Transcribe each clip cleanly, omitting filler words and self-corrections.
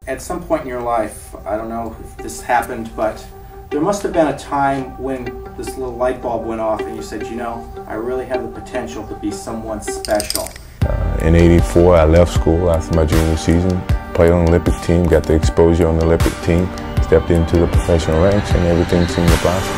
At some point in your life, I don't know if this happened, but there must have been a time when this little light bulb went off and you said, you know, I really have the potential to be someone special. In '84, I left school after my junior season, played on the Olympic team, got the exposure on the Olympic team, stepped into the professional ranks and everything seemed to blossom.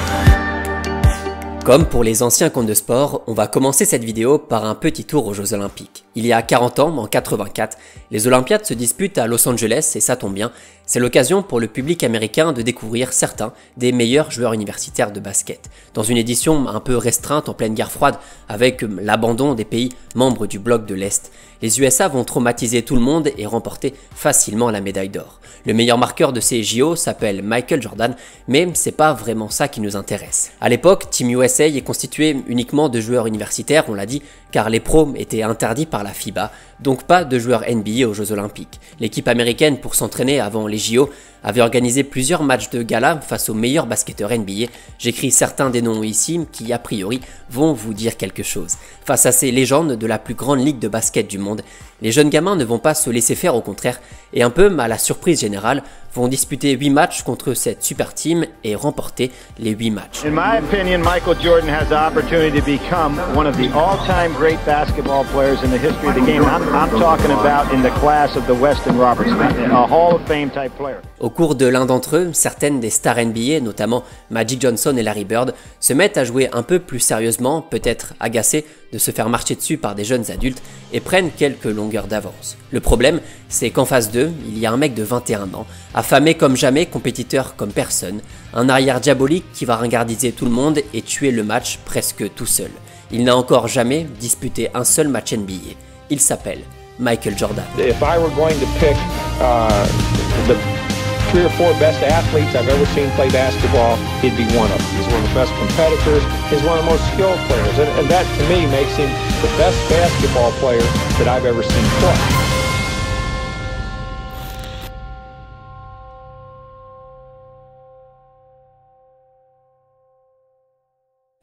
Comme pour les anciens comptes de sport, on va commencer cette vidéo par un petit tour aux Jeux Olympiques. Il y a 40 ans, en 84, les Olympiades se disputent à Los Angeles et ça tombe bien, c'est l'occasion pour le public américain de découvrir certains des meilleurs joueurs universitaires de basket. Dans une édition un peu restreinte en pleine guerre froide, avec l'abandon des pays membres du bloc de l'Est, les USA vont traumatiser tout le monde et remporter facilement la médaille d'or. Le meilleur marqueur de ces JO s'appelle Michael Jordan, mais c'est pas vraiment ça qui nous intéresse. À l'époque, Team USA est constitué uniquement de joueurs universitaires, on l'a dit, car les pros étaient interdits par la FIBA, donc pas de joueurs NBA aux Jeux Olympiques. L'équipe américaine, pour s'entraîner avant les JO, avait organisé plusieurs matchs de gala face aux meilleurs basketteurs NBA. J'écris certains des noms ici qui, a priori, vont vous dire quelque chose. Face à ces légendes de la plus grande ligue de basket du monde, les jeunes gamins ne vont pas se laisser faire, au contraire, et un peu à la surprise générale, vont disputer 8 matchs contre cette super team et remporter les 8 matchs. In my opinion, Michael Jordan has the opportunity to become one of the all-time great basketball players in the history of the game. I'm talking about in the class of the Weston Robertson, a Hall of Fame type player. Au cours de l'un d'entre eux, certaines des stars NBA, notamment Magic Johnson et Larry Bird, se mettent à jouer un peu plus sérieusement, peut-être agacés de se faire marcher dessus par des jeunes adultes et prennent quelques longueurs d'avance. Le problème, c'est qu'en face d'eux, il y a un mec de 21 ans, affamé comme jamais, compétiteur comme personne, un arrière diabolique qui va ringardiser tout le monde et tuer le match presque tout seul. Il n'a encore jamais disputé un seul match NBA. Il s'appelle Michael Jordan. If I were going to pick the 3 or 4 best athletes I've ever seen play basketball, he'd be one of them. He's one of the best competitors, he's one of the most skilled players, and that to me makes him the best basketball player that I've ever seen play.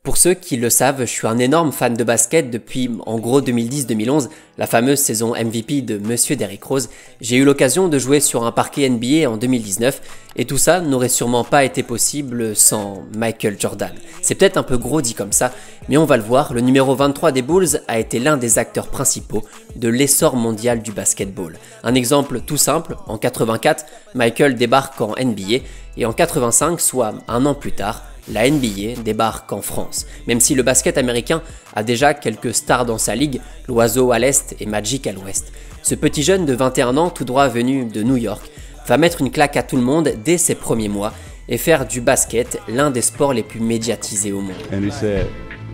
Pour ceux qui le savent, je suis un énorme fan de basket depuis en gros 2010-2011, la fameuse saison MVP de Monsieur Derrick Rose. J'ai eu l'occasion de jouer sur un parquet NBA en 2019 et tout ça n'aurait sûrement pas été possible sans Michael Jordan. C'est peut-être un peu gros dit comme ça, mais on va le voir, le numéro 23 des Bulls a été l'un des acteurs principaux de l'essor mondial du basketball. Un exemple tout simple, en 84, Michael débarque en NBA et en 85, soit un an plus tard, la NBA débarque en France. Même si le basket américain a déjà quelques stars dans sa ligue, l'Oiseau à l'Est et Magic à l'Ouest, ce petit jeune de 21 ans tout droit venu de New York va mettre une claque à tout le monde dès ses premiers mois et faire du basket l'un des sports les plus médiatisés au monde. And he said,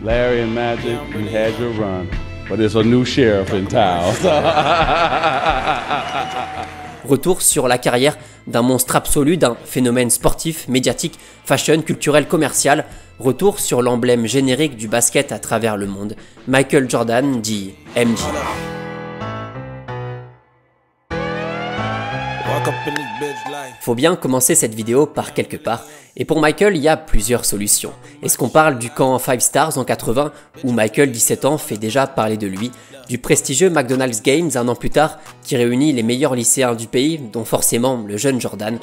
Larry and Magic, you had your run, but there's a new sheriff in town. Retour sur la carrière d'un monstre absolu, d'un phénomène sportif, médiatique, fashion, culturel, commercial. Retour sur l'emblème générique du basket à travers le monde. Michael Jordan dit MJ. Faut bien commencer cette vidéo par quelque part, et pour Michael, il y a plusieurs solutions. Est-ce qu'on parle du camp 5 Stars en 80, où Michael, 17 ans, fait déjà parler de lui, du prestigieux McDonald's Games un an plus tard, qui réunit les meilleurs lycéens du pays, dont forcément le jeune Jordan.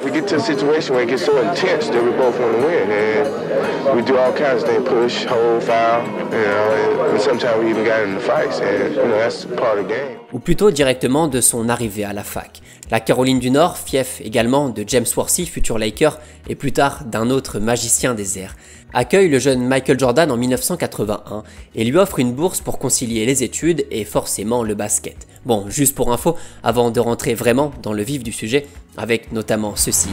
Ou plutôt directement de son arrivée à la fac. La Caroline du Nord, fief également de James Worthy, futur Laker, et plus tard d'un autre magicien des airs, accueille le jeune Michael Jordan en 1981 et lui offre une bourse pour concilier les études et forcément le basket. Bon, juste pour info, avant de rentrer vraiment dans le vif du sujet, avec notamment ceci.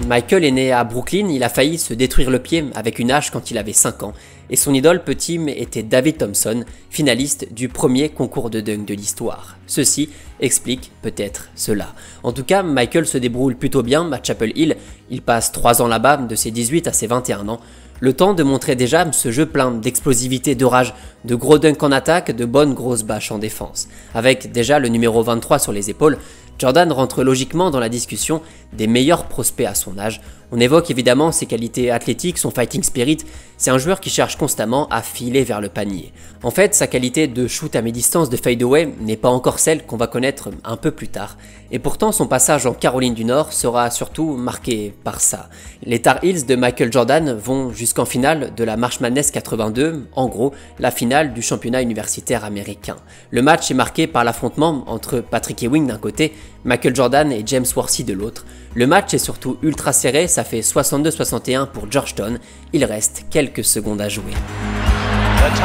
Michael est né à Brooklyn, il a failli se détruire le pied avec une hache quand il avait 5 ans, et son idole petit était David Thompson, finaliste du premier concours de dunk de l'histoire. Ceci explique peut-être cela. En tout cas, Michael se débrouille plutôt bien à Chapel Hill, il passe 3 ans là-bas, de ses 18 à ses 21 ans, le temps de montrer déjà ce jeu plein d'explosivité, de rage, de gros dunks en attaque, de bonnes grosses bâches en défense. Avec déjà le numéro 23 sur les épaules, Jordan rentre logiquement dans la discussion des meilleurs prospects à son âge, On évoque évidemment ses qualités athlétiques, son fighting spirit, c'est un joueur qui cherche constamment à filer vers le panier. En fait, sa qualité de shoot à mi-distance de fadeaway n'est pas encore celle qu'on va connaître un peu plus tard. Et pourtant, son passage en Caroline du Nord sera surtout marqué par ça. Les Tar Heels de Michael Jordan vont jusqu'en finale de la March Madness 82, en gros, la finale du championnat universitaire américain. Le match est marqué par l'affrontement entre Patrick Ewing d'un côté, Michael Jordan et James Worthy de l'autre. Le match est surtout ultra serré, ça fait 62-61 pour Georgetown, il reste quelques secondes à jouer. The tie,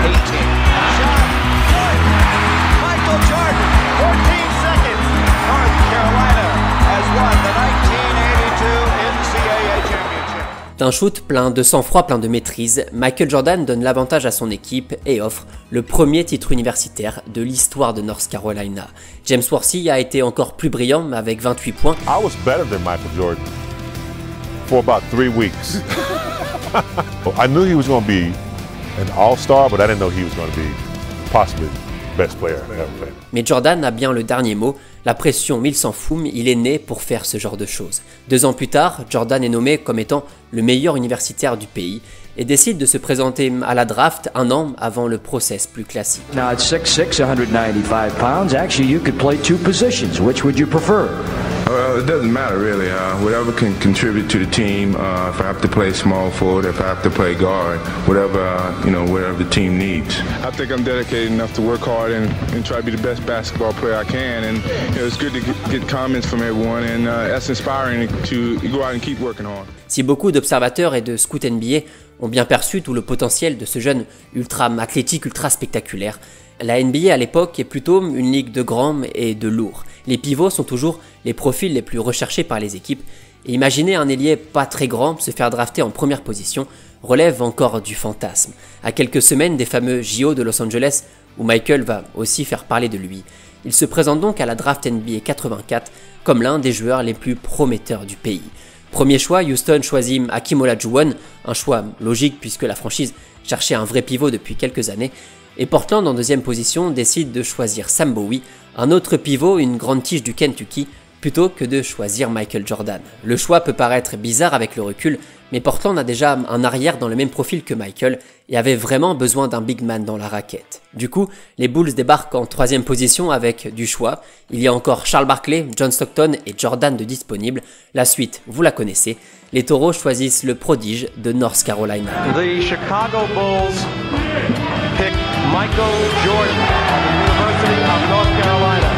18. Shot, Michael Jordan, 14 seconds. North Carolina has won the 1982 NCAA Championship. D'un shoot plein de sang-froid, plein de maîtrise, Michael Jordan donne l'avantage à son équipe et offre le premier titre universitaire de l'histoire de North Carolina. James Worthy a été encore plus brillant avec 28 points. I was better than Michael Jordan for about 3 weeks. I knew he was going to be an all-star, but I didn't know he was going to be possibly the best player I ever played. Mais Jordan a bien le dernier mot, la pression, il s'en fout, il est né pour faire ce genre de choses. 2 ans plus tard, Jordan est nommé comme étant le meilleur universitaire du pays et décide de se présenter à la draft un an avant le process plus classique. Now at 6'6", 195 pounds, actually you could play 2 positions. Which would you prefer? Well, it doesn't matter really. Whatever can contribute to the team. If I have to play small forward, if I have to play guard, whatever whatever the team needs. I think I'm dedicated enough to work hard and try to be the best basketball player I can. And it's good to get comments from everyone, and that's inspiring to go out and keep working hard. Si beaucoup d'observateurs et de scouts NBA ont bien perçu tout le potentiel de ce jeune ultra athlétique, ultra spectaculaire, la NBA à l'époque est plutôt une ligue de grands et de lourds. Les pivots sont toujours les profils les plus recherchés par les équipes, et imaginer un ailier pas très grand se faire drafter en première position relève encore du fantasme. À quelques semaines des fameux JO de Los Angeles, où Michael va aussi faire parler de lui, il se présente donc à la draft NBA 84 comme l'un des joueurs les plus prometteurs du pays. Premier choix, Houston choisit Hakeem Olajuwon, un choix logique puisque la franchise cherchait un vrai pivot depuis quelques années, et Portland en deuxième position décide de choisir Sam Bowie, un autre pivot, une grande tige du Kentucky, plutôt que de choisir Michael Jordan. Le choix peut paraître bizarre avec le recul, mais Portland a déjà un arrière dans le même profil que Michael et avait vraiment besoin d'un big man dans la raquette. Du coup, les Bulls débarquent en troisième position avec du choix. Il y a encore Charles Barkley, John Stockton et Jordan de disponibles. La suite, vous la connaissez. Les Taureaux choisissent le prodige de North Carolina. The Chicago Bulls pick Michael Jordan of the University of North Carolina.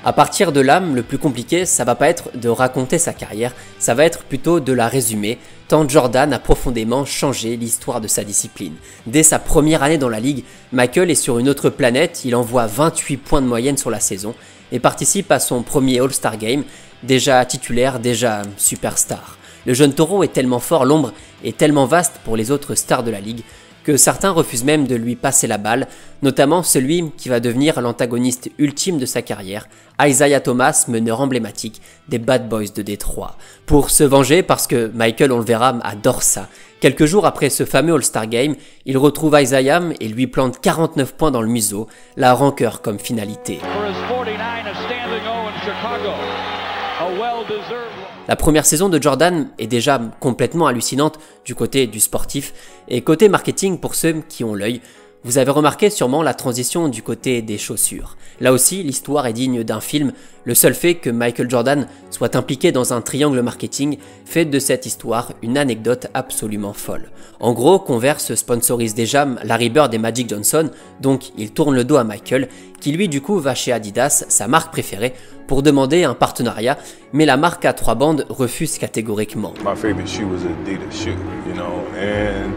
À partir de là, le plus compliqué, ça va pas être de raconter sa carrière, ça va être plutôt de la résumer, tant Jordan a profondément changé l'histoire de sa discipline. Dès sa première année dans la ligue, Michael est sur une autre planète, il envoie 28 points de moyenne sur la saison et participe à son premier All-Star Game, déjà titulaire, déjà superstar. Le jeune taureau est tellement fort, l'ombre est tellement vaste pour les autres stars de la ligue, que certains refusent même de lui passer la balle, notamment celui qui va devenir l'antagoniste ultime de sa carrière, Isaiah Thomas, meneur emblématique des Bad Boys de Détroit. Pour se venger, parce que Michael, on le verra, adore ça. Quelques jours après ce fameux All-Star Game, il retrouve Isaiah et lui plante 49 points dans le museau, la rancœur comme finalité. La première saison de Jordan est déjà complètement hallucinante du côté du sportif, et côté marketing pour ceux qui ont l'œil, vous avez remarqué sûrement la transition du côté des chaussures. Là aussi, l'histoire est digne d'un film, le seul fait que Michael Jordan soit impliqué dans un triangle marketing fait de cette histoire une anecdote absolument folle. En gros, Converse sponsorise déjà Larry Bird et Magic Johnson, donc il tourne le dos à Michael, qui lui du coup va chez Adidas, sa marque préférée, pour demander un partenariat, mais la marque à 3 bandes refuse catégoriquement. My favorite shoe was an Adidas shoe, and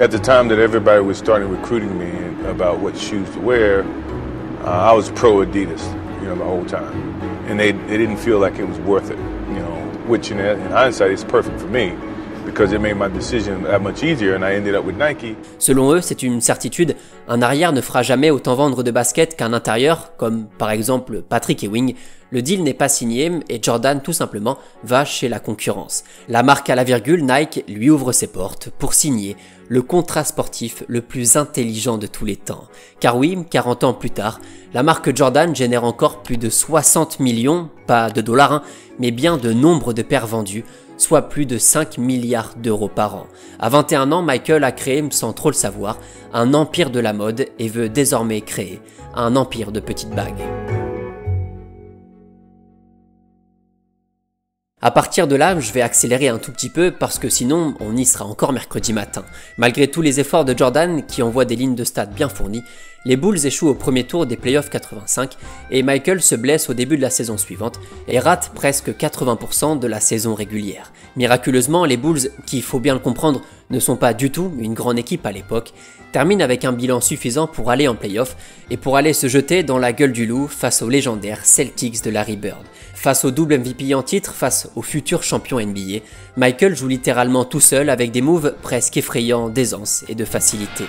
at the time that everybody was starting recruiting me about what shoes to wear, I was pro Adidas, the whole time, and they didn't feel like it was worth it, which in hindsight is perfect for me because it made my decision that much easier and I ended up with Nike. Selon eux, c'est une certitude, un arrière ne fera jamais autant vendre de baskets qu'un intérieur, comme par exemple Patrick Ewing. Le deal n'est pas signé et Jordan tout simplement va chez la concurrence. La marque à la virgule, Nike, lui ouvre ses portes pour signer le contrat sportif le plus intelligent de tous les temps. Car oui, 40 ans plus tard, la marque Jordan génère encore plus de 60 millions, pas de dollars, mais bien de nombre de paires vendues, soit plus de 5 milliards d'euros par an. À 21 ans, Michael a créé, sans trop le savoir, un empire de la mode et veut désormais créer un empire de petites bagues. À partir de là, je vais accélérer un tout petit peu parce que sinon on y sera encore mercredi matin. Malgré tous les efforts de Jordan qui envoie des lignes de stats bien fournies, les Bulls échouent au premier tour des playoffs 85 et Michael se blesse au début de la saison suivante et rate presque 80% de la saison régulière. Miraculeusement, les Bulls, qui il faut bien le comprendre, ne sont pas du tout une grande équipe à l'époque, terminent avec un bilan suffisant pour aller en playoff et pour aller se jeter dans la gueule du loup face aux légendaires Celtics de Larry Bird. Face au double MVP en titre, face au futur champion NBA, Michael joue littéralement tout seul avec des moves presque effrayants d'aisance et de facilité.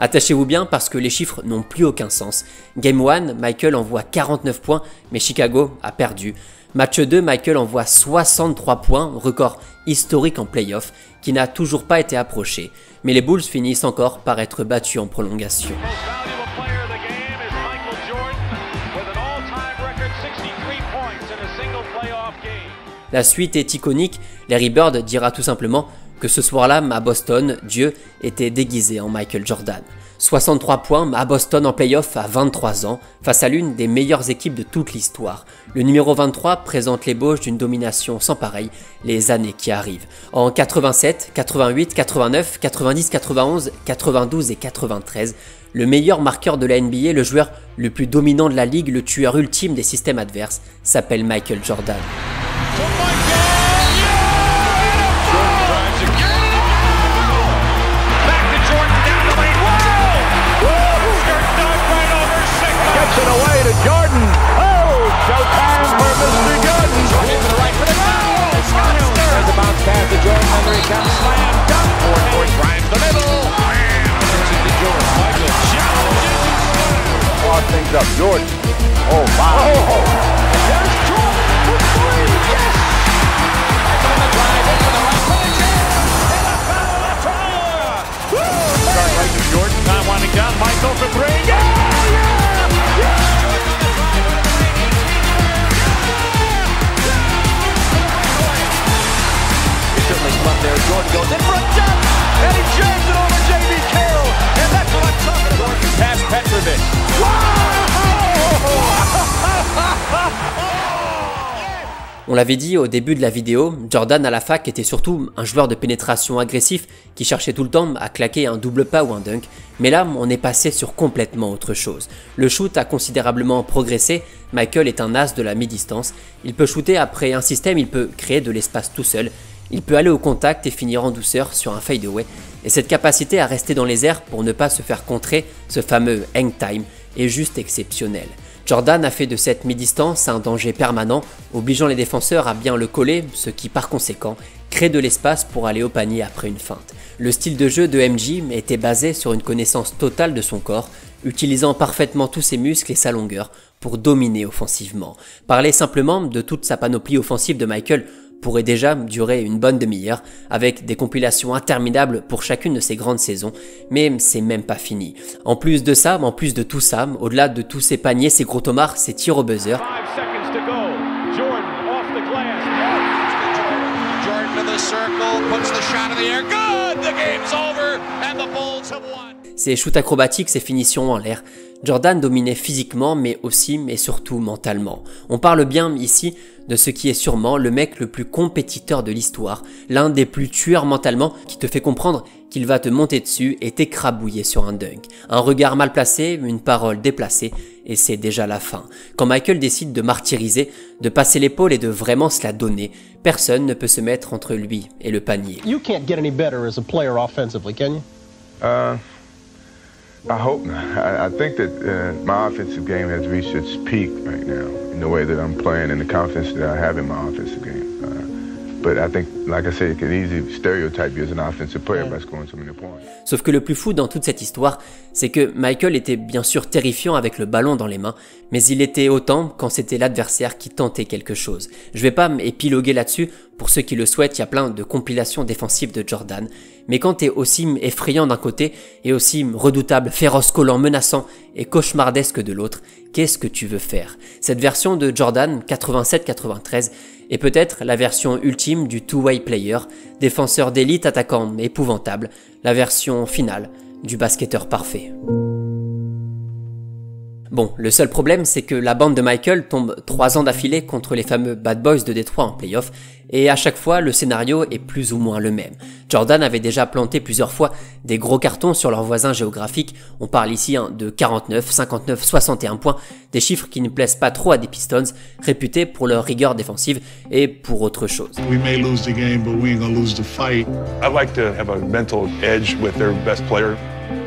Attachez-vous bien parce que les chiffres n'ont plus aucun sens. Game 1, Michael envoie 49 points, mais Chicago a perdu. Match 2, Michael envoie 63 points, record historique en playoff, qui n'a toujours pas été approché. Mais les Bulls finissent encore par être battus en prolongation. La suite est iconique, Larry Bird dira tout simplement que ce soir-là, à Boston, Dieu était déguisé en Michael Jordan. 63 points à Boston en playoff à 23 ans, face à l'une des meilleures équipes de toute l'histoire. Le numéro 23 présente l'ébauche d'une domination sans pareil les années qui arrivent. En 87, 88, 89, 90, 91, 92 et 93, le meilleur marqueur de la NBA, le joueur le plus dominant de la ligue, le tueur ultime des systèmes adverses, s'appelle Michael Jordan. Away to Jordan. Oh, showtime for Mr. Jordan. Into the right for the goal. There's a bounce pass to Jordan. Under he comes. Slam dunk. Forward drives the middle. To Jordan. Michael challenges. Claw things up. Jordan. Oh, wow. Oh. There's Jordan for three. Yes. Michael in the drive. Into the right for the jam. And a foul. A try. Start right to Jordan. Not winding down. Michael for three. Yeah. There, Jordan goes in for a dunk, and he jams it over J.B. Carroll, and that's what I'm talking about. Past Petrovic. On l'avait dit au début de la vidéo, Jordan à la fac était surtout un joueur de pénétration agressif qui cherchait tout le temps à claquer un double pas ou un dunk, mais là on est passé sur complètement autre chose. Le shoot a considérablement progressé, Michael est un as de la mi-distance, il peut shooter après un système, il peut créer de l'espace tout seul, il peut aller au contact et finir en douceur sur un fadeaway, et cette capacité à rester dans les airs pour ne pas se faire contrer, ce fameux hang time, est juste exceptionnelle. Jordan a fait de cette mi-distance un danger permanent, obligeant les défenseurs à bien le coller, ce qui par conséquent crée de l'espace pour aller au panier après une feinte. Le style de jeu de MJ était basé sur une connaissance totale de son corps, utilisant parfaitement tous ses muscles et sa longueur pour dominer offensivement. Parler simplement de toute sa panoplie offensive de Michael pourrait déjà durer une bonne demi-heure, avec des compilations interminables pour chacune de ces grandes saisons, mais c'est même pas fini. En plus de ça, au-delà de tous ces paniers, ces gros tomards, ces tirs au buzzer, ces shoots acrobatiques, ces finitions en l'air, Jordan dominait physiquement mais aussi et surtout mentalement. On parle bien ici de ce qui est sûrement le mec le plus compétiteur de l'histoire, l'un des plus tueurs mentalement qui te fait comprendre qu'il va te monter dessus et t'écrabouiller sur un dunk. Un regard mal placé, une parole déplacée et c'est déjà la fin. Quand Michael décide de martyriser, de passer l'épaule et de vraiment se la donner, personne ne peut se mettre entre lui et le panier. You can't get any better as a player offensively, can you? I hope not. I think that my offensive game has reached its peak right now in the way that I'm playing and the confidence that I have in my offensive game. But I think, like I said, it can easily stereotype you as an offensive player by scoring so many points. Sauf que le plus fou dans toute cette histoire, c'est que Michael était bien sûr terrifiant avec le ballon dans les mains, mais il était autant quand c'était l'adversaire qui tentait quelque chose. Je vais pas m'épiloguer là-dessus, pour ceux qui le souhaitent, il y a plein de compilations défensives de Jordan, mais quand t'es aussi effrayant d'un côté et aussi redoutable, féroce, collant, menaçant et cauchemardesque de l'autre, qu'est-ce que tu veux faire? Cette version de Jordan 87-93 est peut-être la version ultime du two-way player, défenseur d'élite attaquant épouvantable, la version finale du basketteur parfait. Bon, le seul problème, c'est que la bande de Michael tombe 3 ans d'affilée contre les fameux Bad Boys de Détroit en playoff, et à chaque fois, le scénario est plus ou moins le même. Jordan avait déjà planté plusieurs fois des gros cartons sur leurs voisins géographiques, on parle ici de 49, 59, 61 points, des chiffres qui ne plaisent pas trop à des Pistons, réputés pour leur rigueur défensive et pour autre chose. We may lose the game, but we ain't gonna lose the fight. I like to have a mental edge with their best player.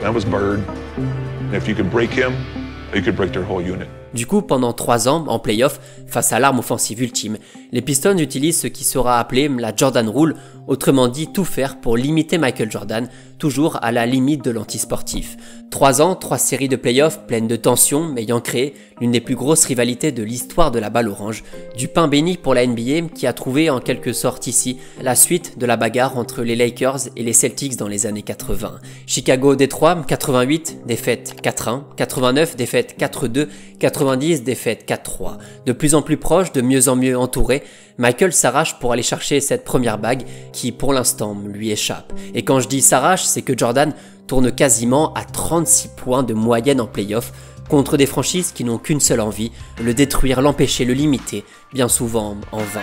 That was Bird. And if you could break him, you could break their whole unit. Du coup, pendant 3 ans, en playoff, face à l'arme offensive ultime, les Pistons utilisent ce qui sera appelé la Jordan Rule, autrement dit tout faire pour limiter Michael Jordan, toujours à la limite de l'antisportif. 3 ans, 3 séries de playoffs pleines de tensions, ayant créé l'une des plus grosses rivalités de l'histoire de la balle orange, du pain béni pour la NBA qui a trouvé en quelque sorte ici la suite de la bagarre entre les Lakers et les Celtics dans les années 80. Chicago-Détroit, 88, défaite 4-1, 89, défaite 4-2, 90, défaite 4-3. De plus en plus proche, de mieux en mieux entouré, Michael s'arrache pour aller chercher cette première bague qui pour l'instant lui échappe. Et quand je dis s'arrache, c'est que Jordan tourne quasiment à 36 points de moyenne en playoff contre des franchises qui n'ont qu'une seule envie, le détruire, l'empêcher, le limiter, bien souvent en vain.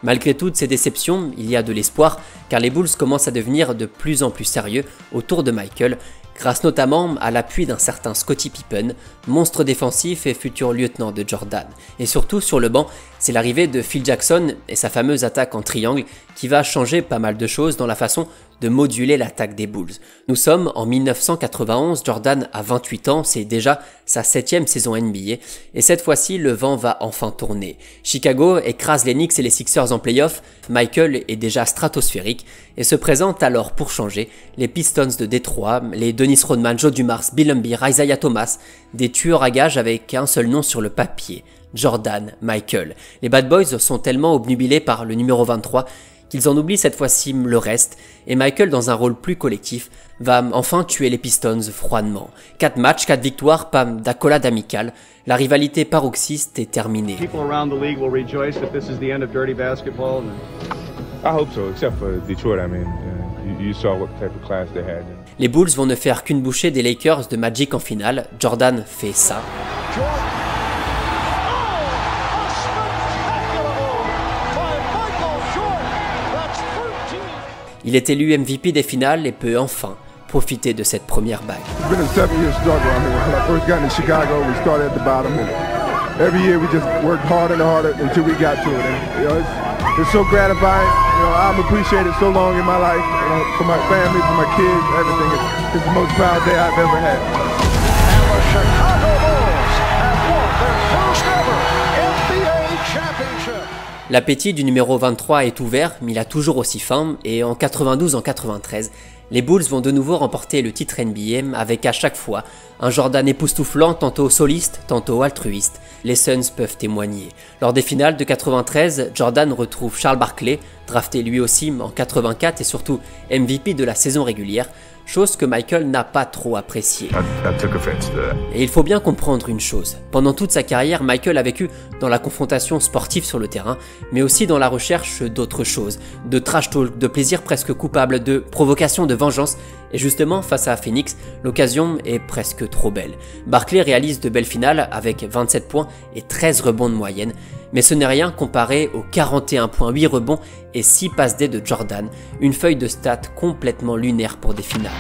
Malgré toutes ces déceptions, il y a de l'espoir car les Bulls commencent à devenir de plus en plus sérieux autour de Michael, grâce notamment à l'appui d'un certain Scottie Pippen, monstre défensif et futur lieutenant de Jordan. Et surtout sur le banc, c'est l'arrivée de Phil Jackson et sa fameuse attaque en triangle qui va changer pas mal de choses dans la façon de moduler l'attaque des Bulls. Nous sommes en 1991, Jordan a 28 ans, c'est déjà sa 7e saison NBA, et cette fois-ci le vent va enfin tourner. Chicago écrase les Knicks et les Sixers en playoff, Michael est déjà stratosphérique, et se présentent alors pour changer les Pistons de Détroit, les Dennis Rodman, Joe Dumars, Bill Laimbeer, Isaiah Thomas, des tueurs à gages avec un seul nom sur le papier, Jordan Michael. Les Bad Boys sont tellement obnubilés par le numéro 23 qu'ils en oublient cette fois-ci le reste, et Michael, dans un rôle plus collectif, va enfin tuer les Pistons froidement. 4 matchs, 4 victoires, pas d'accolade amicale, la rivalité paroxyste est terminée. People around the league will rejoice that this is the end of dirty basketball. I hope so, except for Detroit. I mean, you saw what type of class they had. Les Bulls vont ne faire qu'une bouchée des Lakers de Magic en finale, Jordan fait ça. Il est élu MVP des finales et peut enfin profiter de cette première bague. L'appétit du numéro 23 est ouvert, mais il a toujours aussi faim, et en 92 en 93, les Bulls vont de nouveau remporter le titre NBA avec à chaque fois un Jordan époustouflant, tantôt soliste, tantôt altruiste. Les Suns peuvent témoigner. Lors des finales de 93, Jordan retrouve Charles Barkley, drafté lui aussi en 84 et surtout MVP de la saison régulière, chose que Michael n'a pas trop appréciée. Et il faut bien comprendre une chose, pendant toute sa carrière, Michael a vécu dans la confrontation sportive sur le terrain, mais aussi dans la recherche d'autres choses, de trash talk, de plaisir presque coupable, de provocation, de vengeance, et justement face à Phoenix, l'occasion est presque trop belle. Barkley réalise de belles finales avec 27 points et 13 rebonds de moyenne, mais ce n'est rien comparé aux 41,8 rebonds et 6 passes D de Jordan, une feuille de stats complètement lunaire pour des finales.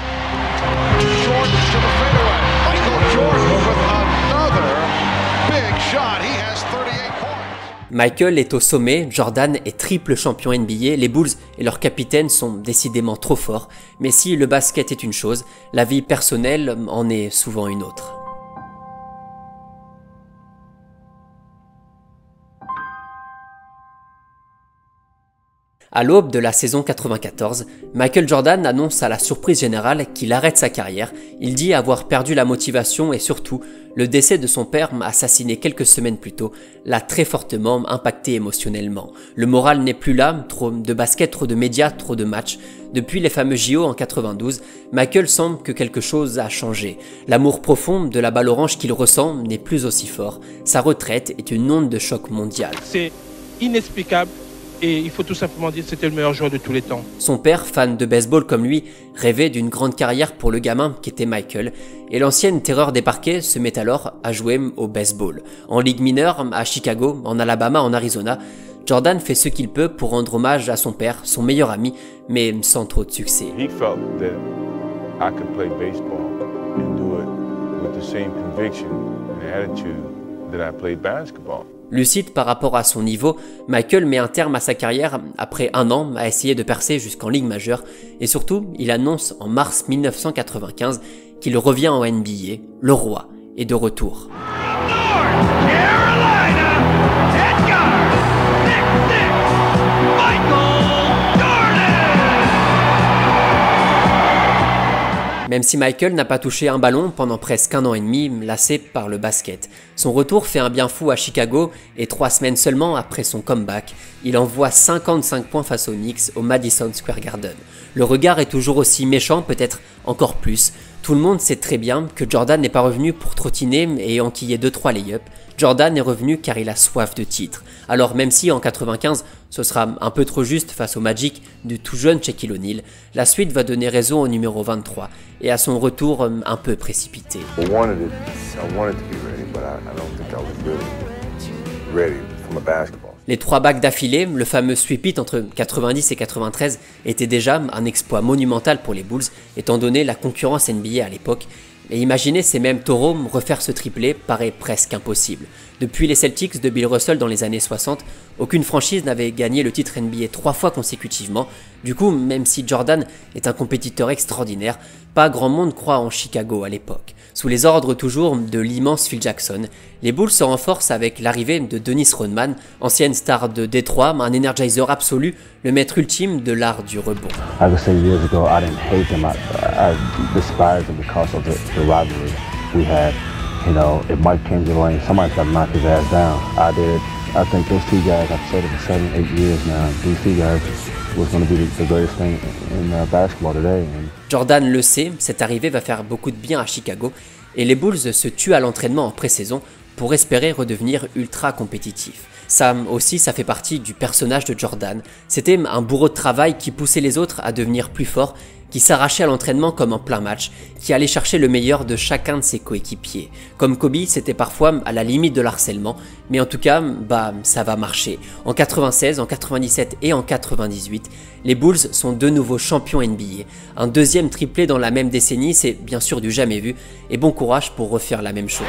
shot. He has 38 points. Michael est au sommet, Jordan est triple champion NBA, les Bulls et leur capitaine sont décidément trop forts, mais si le basket est une chose, la vie personnelle en est souvent une autre. À l'aube de la saison 94, Michael Jordan annonce à la surprise générale qu'il arrête sa carrière. Il dit avoir perdu la motivation et surtout, le décès de son père, assassiné quelques semaines plus tôt, l'a très fortement impacté émotionnellement. Le moral n'est plus là, trop de basket, trop de médias, trop de matchs. Depuis les fameux JO en 92, Michael sent que quelque chose a changé. L'amour profond de la balle orange qu'il ressent n'est plus aussi fort. Sa retraite est une onde de choc mondial. C'est inexplicable. Et il faut tout simplement dire que c'était le meilleur joueur de tous les temps. Son père, fan de baseball comme lui, rêvait d'une grande carrière pour le gamin qu'était Michael, et l'ancienne terreur des parquets se met alors à jouer au baseball. En ligue mineure, à Chicago, en Alabama, en Arizona, Jordan fait ce qu'il peut pour rendre hommage à son père, son meilleur ami, mais sans trop de succès. He felt that I could play baseball and do it with the same conviction and attitude that I played basketball. Lucide par rapport à son niveau, Michael met un terme à sa carrière après un an à essayer de percer jusqu'en Ligue majeure et surtout, il annonce en mars 1995 qu'il revient en NBA, le roi est de retour. Même si Michael n'a pas touché un ballon pendant presque un an et demi, lassé par le basket. Son retour fait un bien fou à Chicago et 3 semaines seulement après son comeback, il envoie 55 points face aux Knicks au Madison Square Garden. Le regard est toujours aussi méchant, peut-être encore plus. Tout le monde sait très bien que Jordan n'est pas revenu pour trottiner et enquiller 2-3 lay-ups. Jordan est revenu car il a soif de titre. Alors même si en 95, ce sera un peu trop juste face au Magic du tout jeune Shaquille O'Neal, la suite va donner raison au numéro 23 et à son retour un peu précipité. Les 3 bacs d'affilée, le fameux sweep-it entre 90 et 93, était déjà un exploit monumental pour les Bulls, étant donné la concurrence NBA à l'époque. Et imaginer ces mêmes taureaux refaire ce triplé paraît presque impossible. Depuis les Celtics de Bill Russell dans les années 60, aucune franchise n'avait gagné le titre NBA 3 fois consécutivement. Du coup, même si Jordan est un compétiteur extraordinaire, pas grand monde croit en Chicago à l'époque. Sous les ordres toujours de l'immense Phil Jackson, les Bulls se renforcent avec l'arrivée de Dennis Rodman, ancienne star de Détroit, un energizer absolu, le maître ultime de l'art du rebond. I could say years ago I didn't hate them, I despised them because of the rivalry we had. You know, if Mike came to the lane, somebody's got to knock his ass down. I did. I think those 2 guys, I've said it for 7, 8 years now, these 2 guys was going to be the greatest thing in basketball today. Jordan le sait, cette arrivée va faire beaucoup de bien à Chicago et les Bulls se tuent à l'entraînement en pré-saison pour espérer redevenir ultra compétitifs. Ça aussi, ça fait partie du personnage de Jordan. C'était un bourreau de travail qui poussait les autres à devenir plus forts, qui s'arrachait à l'entraînement comme en plein match, qui allait chercher le meilleur de chacun de ses coéquipiers. Comme Kobe, c'était parfois à la limite de l'harcèlement, mais en tout cas, ça va marcher. En 96, en 97 et en 98, les Bulls sont de nouveau champions NBA. Un deuxième triplé dans la même décennie, c'est bien sûr du jamais vu, et bon courage pour refaire la même chose.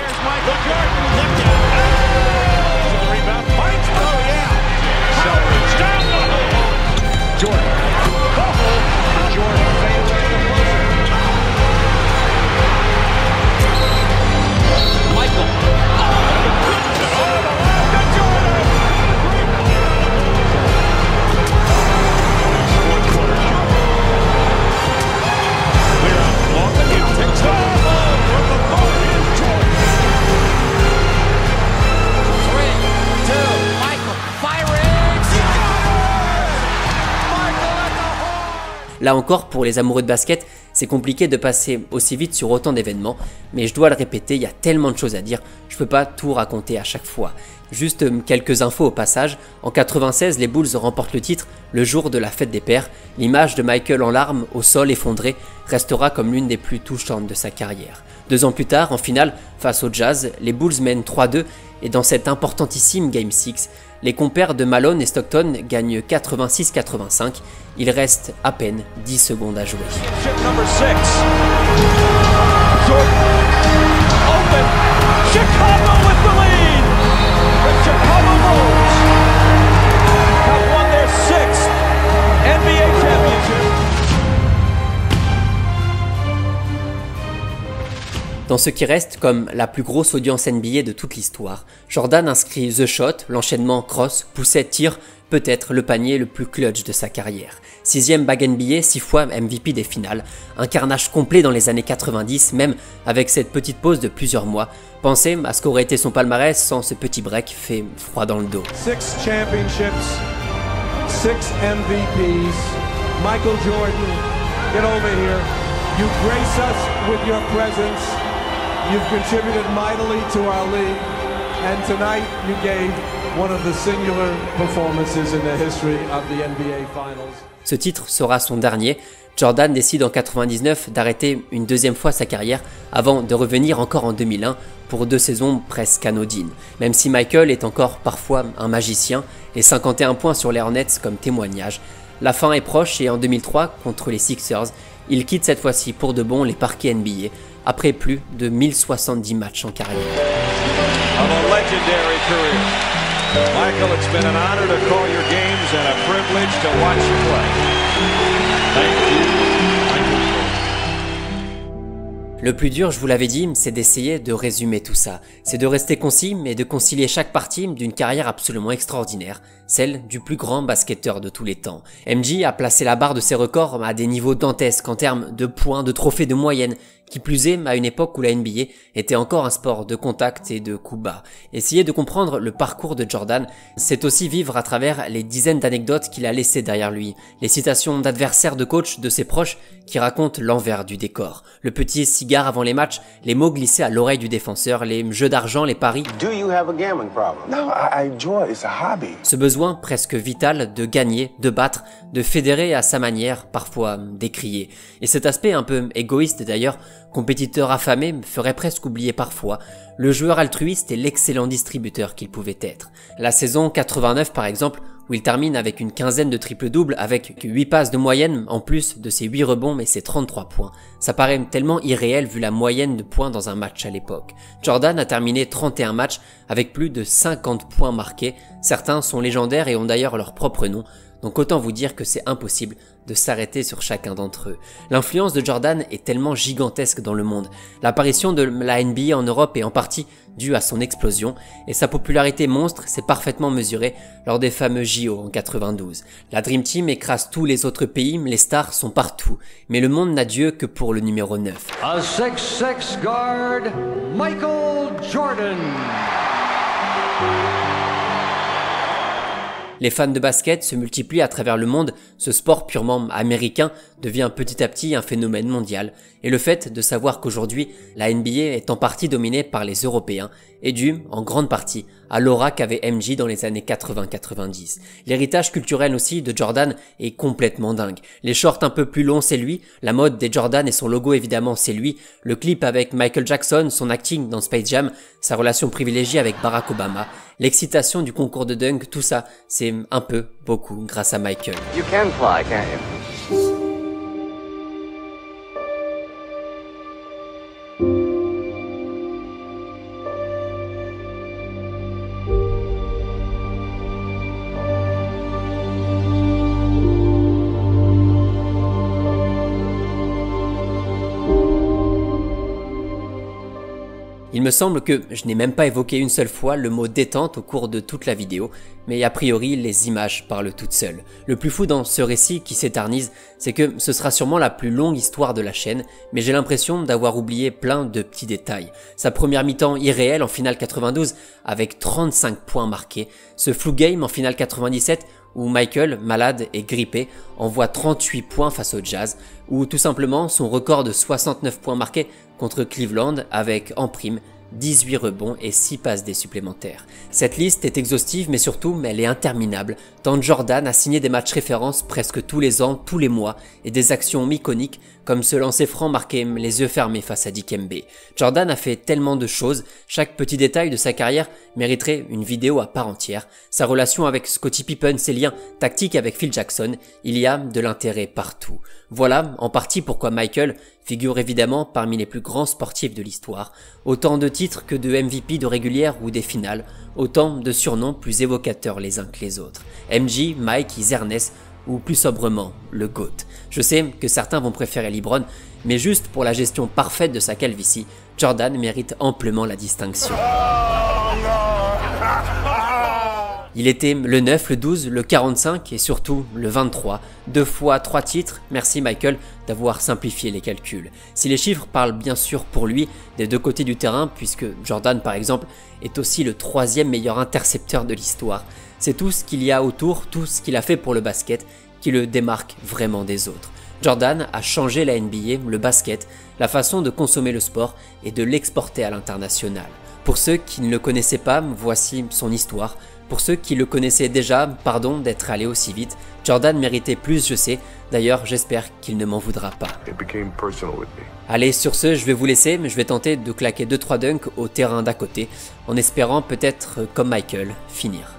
Là encore, pour les amoureux de basket, c'est compliqué de passer aussi vite sur autant d'événements, mais je dois le répéter, il y a tellement de choses à dire, je peux pas tout raconter à chaque fois. Juste quelques infos au passage, en 96, les Bulls remportent le titre le jour de la fête des pères. L'image de Michael en larmes, au sol effondré, restera comme l'une des plus touchantes de sa carrière. 2 ans plus tard, en finale, face au Jazz, les Bulls mènent 3-2 et dans cet importantissime Game 6, les compères de Malone et Stockton gagnent 86-85. Il reste à peine 10 secondes à jouer. Chicago with the lead. Dans ce qui reste comme la plus grosse audience NBA de toute l'histoire, Jordan inscrit The Shot, l'enchaînement cross, poussette, tir, peut-être le panier le plus clutch de sa carrière. 6e bague NBA, 6 fois MVP des finales, un carnage complet dans les années 90, même avec cette petite pause de plusieurs mois. Pensez à ce qu'aurait été son palmarès sans ce petit break fait froid dans le dos. 6 championships, 6 MVPs, Michael Jordan, get over here. You grace us with your presence. You've contributed mightily to our league, and tonight you gave one of the singular performances in the history of the NBA Finals. Ce titre sera son dernier. Jordan décide en 99 d'arrêter une deuxième fois sa carrière avant de revenir encore en 2001 pour 2 saisons presque anodines. Même si Michael est encore parfois un magicien, les 51 points sur les Hornets comme témoignage. La fin est proche et en 2003, contre les Sixers, il quitte cette fois-ci pour de bon les parquets NBA après plus de 1070 matchs en carrière. Michael, it's been an honor to call your games and a privilege to watch you play. Thank you. Le plus dur, je vous l'avais dit, c'est d'essayer de résumer tout ça. C'est de rester concis et de concilier chaque partie d'une carrière absolument extraordinaire, celle du plus grand basketteur de tous les temps. MJ a placé la barre de ses records à des niveaux dantesques en termes de points, de trophées, de moyenne, qui plus est à une époque où la NBA était encore un sport de contact et de coups bas. Essayer de comprendre le parcours de Jordan, c'est aussi vivre à travers les dizaines d'anecdotes qu'il a laissées derrière lui, les citations d'adversaires de coach de ses proches qui racontent l'envers du décor, le petit cigare avant les matchs, les mots glissés à l'oreille du défenseur, les jeux d'argent, les paris. Do you have a gambling problem? No, I enjoy it. It's a hobby. Ce besoin presque vital de gagner, de battre, de fédérer à sa manière, parfois décrié. Et cet aspect un peu égoïste d'ailleurs, compétiteur affamé, me ferait presque oublier parfois le joueur altruiste et l'excellent distributeur qu'il pouvait être. La saison 89 par exemple, où il termine avec une quinzaine de triple-doubles avec 8 passes de moyenne en plus de ses 8 rebonds et ses 33 points. Ça paraît tellement irréel vu la moyenne de points dans un match à l'époque. Jordan a terminé 31 matchs avec plus de 50 points marqués. Certains sont légendaires et ont d'ailleurs leur propre nom. Donc autant vous dire que c'est impossible de s'arrêter sur chacun d'entre eux. L'influence de Jordan est tellement gigantesque dans le monde. L'apparition de la NBA en Europe est en partie due à son explosion et sa popularité monstre s'est parfaitement mesurée lors des fameux JO en 92. La Dream Team écrase tous les autres pays, les stars sont partout, mais le monde n'a Dieu que pour le numéro 9. A 6'6" guard, Michael Jordan. Les fans de basket se multiplient à travers le monde, ce sport purement américain devient petit à petit un phénomène mondial, et le fait de savoir qu'aujourd'hui la NBA est en partie dominée par les Européens est dû, en grande partie, à l'aura qu'avait MJ dans les années 80-90. L'héritage culturel aussi de Jordan est complètement dingue. Les shorts un peu plus longs c'est lui, la mode des Jordan et son logo évidemment c'est lui, le clip avec Michael Jackson, son acting dans Space Jam, sa relation privilégiée avec Barack Obama, l'excitation du concours de dunk, tout ça, c'est un peu, beaucoup grâce à Michael. You can fly, can't you? Il me semble que je n'ai même pas évoqué une seule fois le mot détente au cours de toute la vidéo, mais a priori les images parlent toutes seules. Le plus fou dans ce récit qui s'éternise, c'est que ce sera sûrement la plus longue histoire de la chaîne, mais j'ai l'impression d'avoir oublié plein de petits détails. Sa première mi-temps irréelle en finale 92 avec 35 points marqués, ce flu game en finale 97 où Michael, malade et grippé, envoie 38 points face au Jazz, ou tout simplement son record de 69 points marqués contre Cleveland avec en prime 18 rebonds et 6 passes D supplémentaires. Cette liste est exhaustive mais surtout elle est interminable, tant Jordan a signé des matchs références presque tous les ans, tous les mois, et des actions iconiques comme ce lancer franc marqué les yeux fermés face à Dikembe. Jordan a fait tellement de choses, chaque petit détail de sa carrière mériterait une vidéo à part entière. Sa relation avec Scottie Pippen, ses liens tactiques avec Phil Jackson, il y a de l'intérêt partout. Voilà en partie pourquoi Michael figure évidemment parmi les plus grands sportifs de l'histoire. Autant de titres que de MVP de régulière ou des finales, autant de surnoms plus évocateurs les uns que les autres. MJ, Mike, Zernes ou plus sobrement, le GOAT. Je sais que certains vont préférer LeBron, mais juste pour la gestion parfaite de sa calvitie, Jordan mérite amplement la distinction. Il était le 9, le 12, le 45 et surtout le 23. 2 fois 3 titres, merci Michael d'avoir simplifié les calculs. Si les chiffres parlent bien sûr pour lui des deux côtés du terrain, puisque Jordan par exemple est aussi le 3e meilleur intercepteur de l'histoire. C'est tout ce qu'il y a autour, tout ce qu'il a fait pour le basket qui le démarque vraiment des autres. Jordan a changé la NBA, le basket, la façon de consommer le sport et de l'exporter à l'international. Pour ceux qui ne le connaissaient pas, voici son histoire. Pour ceux qui le connaissaient déjà, pardon d'être allé aussi vite, Jordan méritait plus, je sais. D'ailleurs, j'espère qu'il ne m'en voudra pas. Allez, sur ce, je vais vous laisser, mais je vais tenter de claquer 2-3 dunks au terrain d'à côté, en espérant peut-être, comme Michael, finir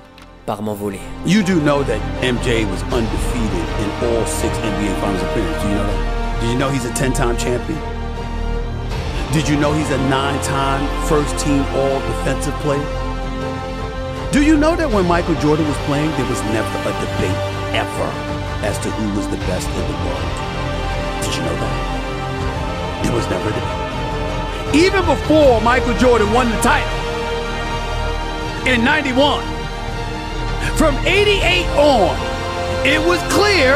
par m'envoler. You do know that MJ was undefeated in all 6 NBA Finals appearances. Do you know that? Did you know he's a 10-time champion? Did you know he's a 9-time first-team all-defensive player? Do you know that when Michael Jordan was playing, there was never a debate ever as to who was the best in the world? Did you know that? There was never a debate. Even before Michael Jordan won the title in 91, from 88 on, it was clear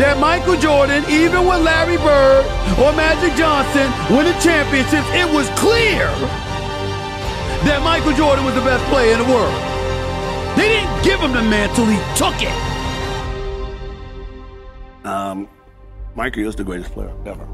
that Michael Jordan, even with Larry Bird or Magic Johnson winning championships, it was clear that Michael Jordan was the best player in the world. They didn't give him the mantle, he took it. Michael is the greatest player ever.